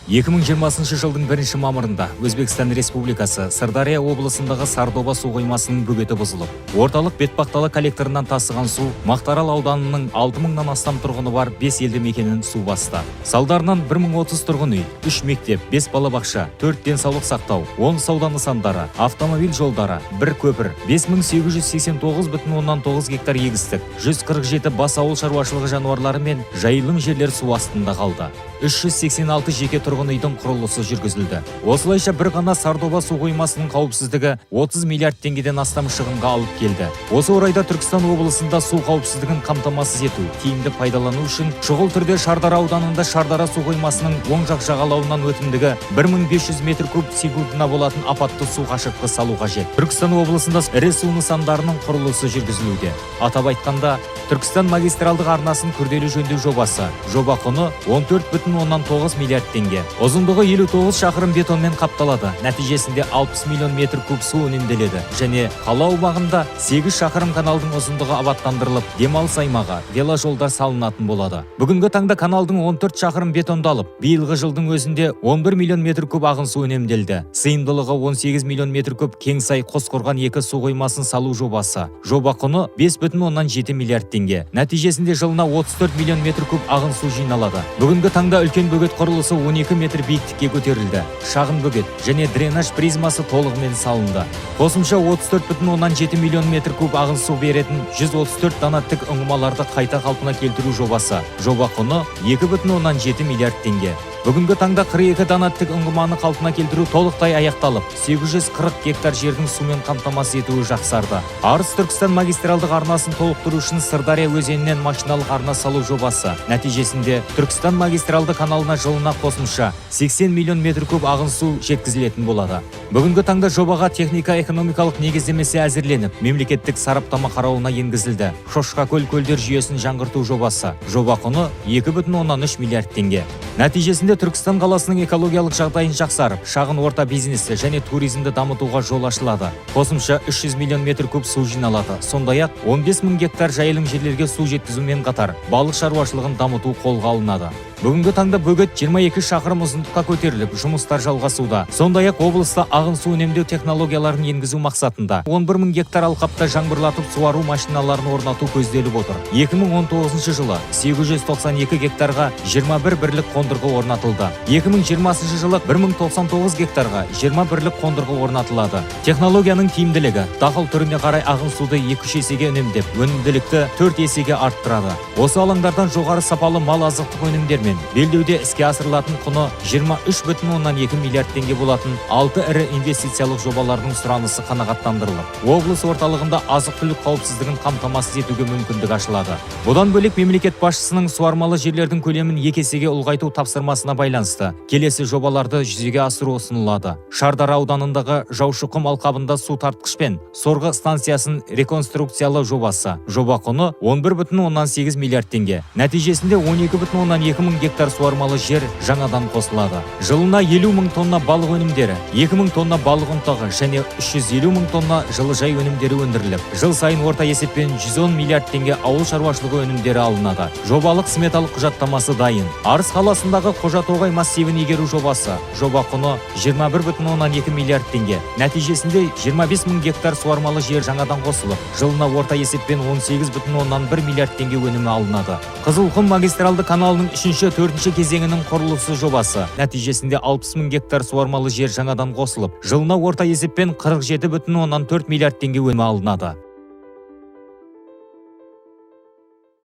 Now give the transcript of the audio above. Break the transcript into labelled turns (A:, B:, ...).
A: 2020 жылдың 1 мамырында Өзбекстан Республикасы Сырдария облысындағы Сардоба су қоймасының бөгеті бұзылып, орталық бетпақталы коллекторынан тасыған су Мақтаарал ауданының 6000-нан астам тұрғыны бар 5 елді мекенін су басты. Салдарынан 1030 тұрғын үй, 3 мектеп, 5 балабақша, 4 денсаулық сақтау, 10 сауда нысандары, автомобиль жолдары, 1 көпір, 5889,9 гектар егістік, 147 бас ауыл шаруашылығы жануарлары мен жайылым жерлер су астында қалды. 386 жеке тұрғын үйдің құрылысы жүргізілді. Осылайша бір ғана Сардоба су қоймасының қауіпсіздігі 30 миллиард теңгеден астам шығынға алып келді. Осы орайда Түркістан облысында су қауіпсіздігін қамтамасыз ету, тиімді пайдалану үшін шұғыл түрде Шардара ауданында Шардара су қоймасының оң жақ жағалауынан өтімдігі 1500 метр куб секундына болатын апатты су қашықтығы салу қажет. Түркістан облысында ірі су нысандарының құрылысы жүргізілуде. Атап айтқанда, Түркістан магистралдық арнасын күрделі жөндеу жобасы. Жоба құны 14,9 миллиард теңге. Ұзындығы 59 шақырым бетонмен қапталады. Нәтижесінде 60 миллион метр куб су үнемделеді. Және қала аумағында 8 шақырым каналдың ұзындығы абаттандырылып, демалыс аймағы, веложолдар салынатын болады. Бүгінгі таңда каналдың 14 шақырым бетондалып, биылғы жылдың өзінде 11 миллион метр куб ағын су үнемделді. Сыйымдылығы 18 миллион метр куб Кеңсай Қосқорған 2 су қоймасын салу жобасы. Жоба құны 5,7 миллиард теңге. Нәтижесінде жылына 34 миллион метр куб ағын су жиналады. Бүгінгі таңда үлкен бөгет құрылысы 12 метр биіктікке көтерілді. Шағын бөгет және дренаж призмасы толығымен салынды. Қосымша 34,7 миллион метр куб ағын су беретін 134 дана тік ұңғымаларды қайта қалпына келтіру жобасы. Жоба құны 2,7 миллиард теңге. Бүгінгі таңда 42 дана тік ұңғыманы қалпына келтіру толықтай аяқталып, 840 гектар жердің сумен қамтамасыз етуі жақсарды. Арыс Түркістан магистралдық арнасын толықтыру үшін Сырдария өзенінен машиналық арна салу жобасы. Нәтижесінде Түркістан магистралды каналына жылына қосымша 80 миллион метр куб ағын су жеткізілетін болады. Бүгінгі таңда жобаға техника-экономикалық негіздемесі әзірленіп, мемлекеттік сараптама қарауына енгізілді. Шошқакөл көлдер жүйесін жаңғырту жобасы. Жоба құны 2,3 миллиард теңге. Нәтижесінде Түркістан қаласының экологиялық жағдайын жақсарып, шағын орта бизнесті және туризмді дамытуға жол ашылады. Қосымша 300 миллион метр куб су жиналады. Сондай-ақ 15 мың гектар жайылым жерлерге су жеткізумен қатар балық шаруашылығын дамыту қолға алынады. Бүгінгі таңда бөгет 22 шақырым ұзындыққа көтеріліп, жұмыстар жалғасуда. Сондай-ақ облыста ағын су үнемдеу технологияларын енгізу мақсатында 11 мың гектар алқапта жаңбырлатып суару машиналарын орнату көзделіп отыр. 2019 жылы 892 гектарға 21 бірлік қондырғы орнатылды. 2020 жылы 1099 гектарға 20 бірлік қондырғы орнатылады. Технологияның тиімділігі дақыл түріне қарай ағын суды 2-3 есеге үнемдеп, өнімділікті 4 есеге арттырады. Осы алаңдардан жоғары сапалы мал азықтық өнімдер белдеуде іске асырылатын құны 23,2 миллиард теңге болатын 6 ірі инвестициялық жобалардың сұранысы қанағаттандырылып, облыс орталығында азық-түлік қауіпсіздігін қамтамасыз етуге мүмкіндік ашылады. Бұдан бөлек мемлекет басшысының суармалы жерлердің көлемін 2 есеге ұлғайту тапсырмасына байланысты келесі жобаларды жүзеге асыру ұсынылады. Шардара ауданындағы Жаушықұм алқабында су тартқышпен сорғы станциясын реконструкциялау жобасы. Жоба құны 11,8 миллиард теңге. Нәтижесінде 12,2 мың гектар суармалы жер жаңадан қосылады. Жылына 50 мың тонна балық өнімдері, 2 мың тонна балық ұнтағы және 350 мың тонна жылыжай өнімдері өндіріліп, жыл сайын орта есеппен 110 миллиард теңге ауыл шаруашылығы өнімдері алынады. Жобалық сметалық құжаттамасы дайын. Арыс қаласындағы Қожатоғай массивін игеру жобасы. Жоба құны 21,2 миллиард теңге. Нәтижесінде 25 мың гектар суармалы жер жаңадан қосылып, жылына орта есеппен 18,1 миллиард теңге өнімі алынады. Қызылқұм магистралды каналының 3-4 кезеңінің құрылысы жобасы. Нәтижесінде 60 мың гектар суармалы жер жаңадан қосылып, жылына орта есеппен 47,4 миллиард теңге өнімі алынады.